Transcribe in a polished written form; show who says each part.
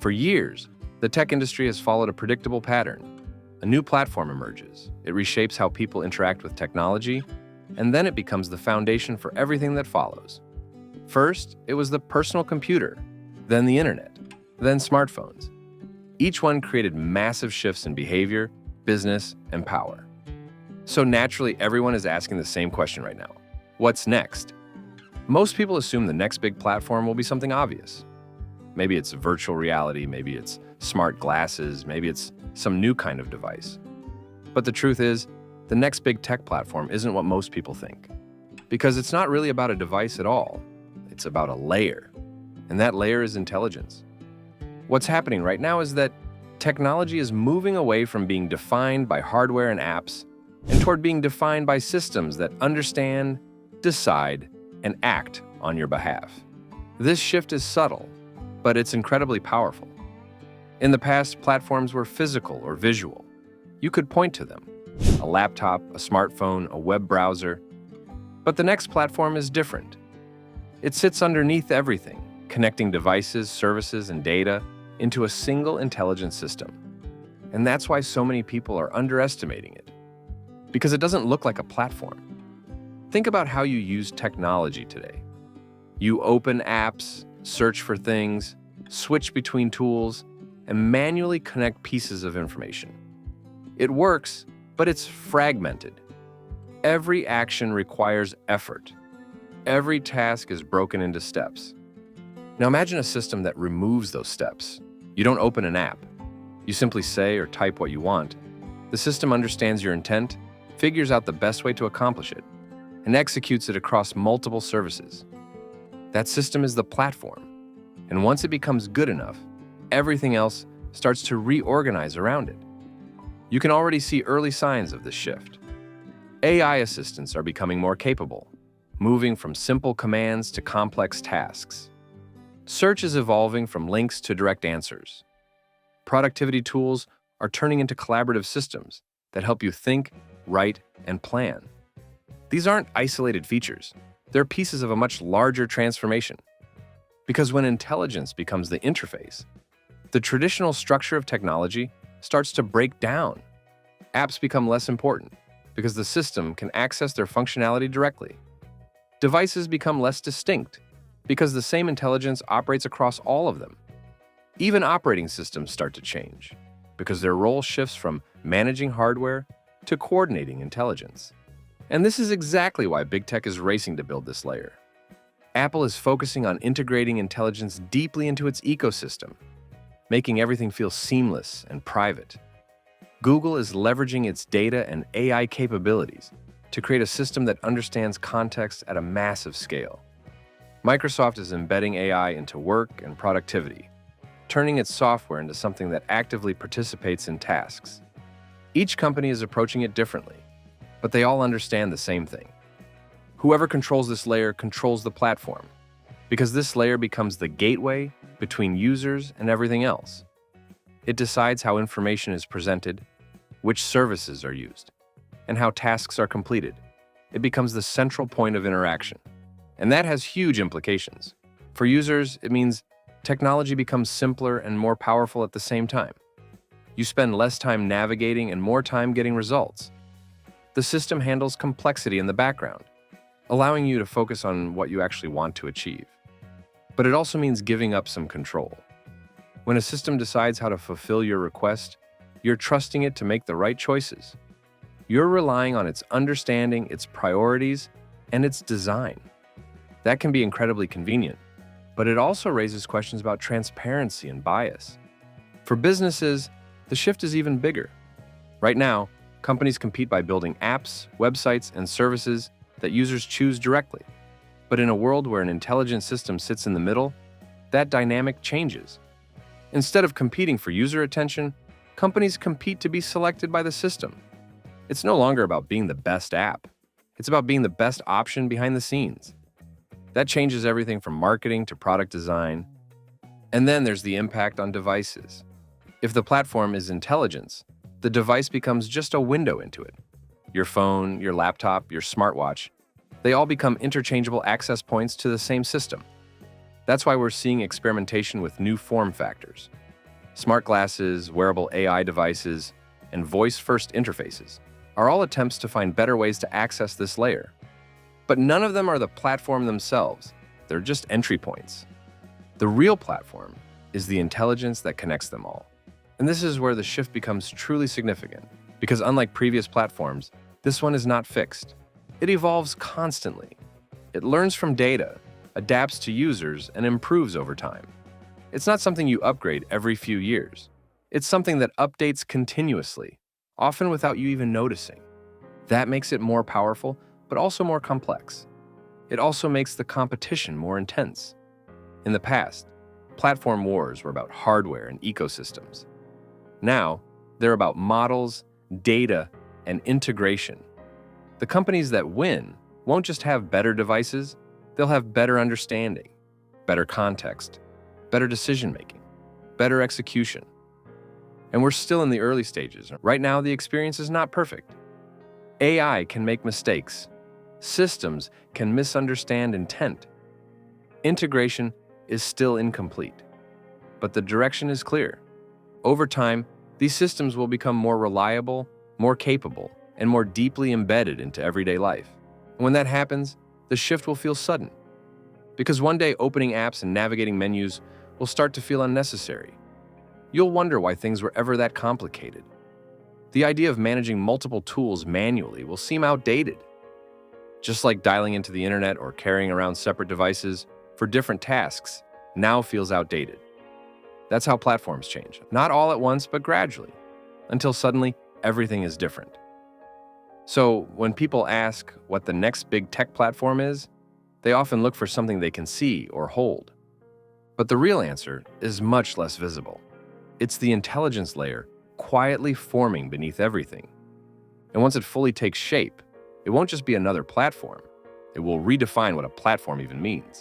Speaker 1: For years, the tech industry has followed a predictable pattern. A new platform emerges. It reshapes how people interact with technology, and then it becomes the foundation for everything that follows. First, it was the personal computer, then the internet, then smartphones. Each one created massive shifts in behavior, business, and power. So naturally, everyone is asking the same question right now. What's next? Most people assume the next big platform will be something obvious. Maybe it's virtual reality, maybe it's smart glasses, maybe it's some new kind of device. But the truth is, the next big tech platform isn't what most people think. Because it's not really about a device at all. It's about a layer. And that layer is intelligence. What's happening right now is that technology is moving away from being defined by hardware and apps and toward being defined by systems that understand, decide, and act on your behalf. This shift is subtle, but it's incredibly powerful. In the past, platforms were physical or visual. You could point to them: a laptop, a smartphone, a web browser. But the next platform is different. It sits underneath everything, connecting devices, services, and data into a single intelligent system. And that's why so many people are underestimating it, because it doesn't look like a platform. Think about how you use technology today. You open apps, search for things, switch between tools, and manually connect pieces of information. It works, but it's fragmented. Every action requires effort. Every task is broken into steps. Now imagine a system that removes those steps. You don't open an app. You simply say or type what you want. The system understands your intent, figures out the best way to accomplish it, and executes it across multiple services. That system is the platform. And once it becomes good enough, everything else starts to reorganize around it. You can already see early signs of this shift. AI assistants are becoming more capable, moving from simple commands to complex tasks. Search is evolving from links to direct answers. Productivity tools are turning into collaborative systems that help you think, write, and plan. These aren't isolated features. They're pieces of a much larger transformation. Because when intelligence becomes the interface, the traditional structure of technology starts to break down. Apps become less important because the system can access their functionality directly. Devices become less distinct because the same intelligence operates across all of them. Even operating systems start to change because their role shifts from managing hardware to coordinating intelligence. And this is exactly why big tech is racing to build this layer. Apple is focusing on integrating intelligence deeply into its ecosystem, making everything feel seamless and private. Google is leveraging its data and AI capabilities to create a system that understands context at a massive scale. Microsoft is embedding AI into work and productivity, turning its software into something that actively participates in tasks. Each company is approaching it differently, but they all understand the same thing. Whoever controls this layer controls the platform, because this layer becomes the gateway between users and everything else. It decides how information is presented, which services are used, and how tasks are completed. It becomes the central point of interaction. And that has huge implications. For users, it means technology becomes simpler and more powerful at the same time. You spend less time navigating and more time getting results. The system handles complexity in the background, allowing you to focus on what you actually want to achieve. But it also means giving up some control. When a system decides how to fulfill your request, you're trusting it to make the right choices. You're relying on its understanding, its priorities, and its design. That can be incredibly convenient, but it also raises questions about transparency and bias. For businesses, the shift is even bigger. Right now, companies compete by building apps, websites, and services that users choose directly. But in a world where an intelligent system sits in the middle, that dynamic changes. Instead of competing for user attention, companies compete to be selected by the system. It's no longer about being the best app. It's about being the best option behind the scenes. That changes everything from marketing to product design. And then there's the impact on devices. If the platform is intelligence, the device becomes just a window into it. Your phone, your laptop, your smartwatch, they all become interchangeable access points to the same system. That's why we're seeing experimentation with new form factors. Smart glasses, wearable AI devices, and voice-first interfaces are all attempts to find better ways to access this layer. But none of them are the platform themselves. They're just entry points. The real platform is the intelligence that connects them all. And this is where the shift becomes truly significant, because unlike previous platforms, this one is not fixed. It evolves constantly. It learns from data, adapts to users, and improves over time. It's not something you upgrade every few years. It's something that updates continuously, often without you even noticing. That makes it more powerful, but also more complex. It also makes the competition more intense. In the past, platform wars were about hardware and ecosystems. Now, they're about models, data, and integration. The companies that win won't just have better devices, they'll have better understanding, better context, better decision-making, better execution. And we're still in the early stages. Right now, the experience is not perfect. AI can make mistakes. Systems can misunderstand intent. Integration is still incomplete. But the direction is clear. Over time, these systems will become more reliable, more capable, and more deeply embedded into everyday life. And when that happens, the shift will feel sudden. Because one day, opening apps and navigating menus will start to feel unnecessary. You'll wonder why things were ever that complicated. The idea of managing multiple tools manually will seem outdated. Just like dialing into the internet or carrying around separate devices for different tasks now feels outdated. That's how platforms change. Not all at once, but gradually, until suddenly everything is different. So when people ask what the next big tech platform is, they often look for something they can see or hold. But the real answer is much less visible. It's the intelligence layer quietly forming beneath everything. And once it fully takes shape, it won't just be another platform. It will redefine what a platform even means.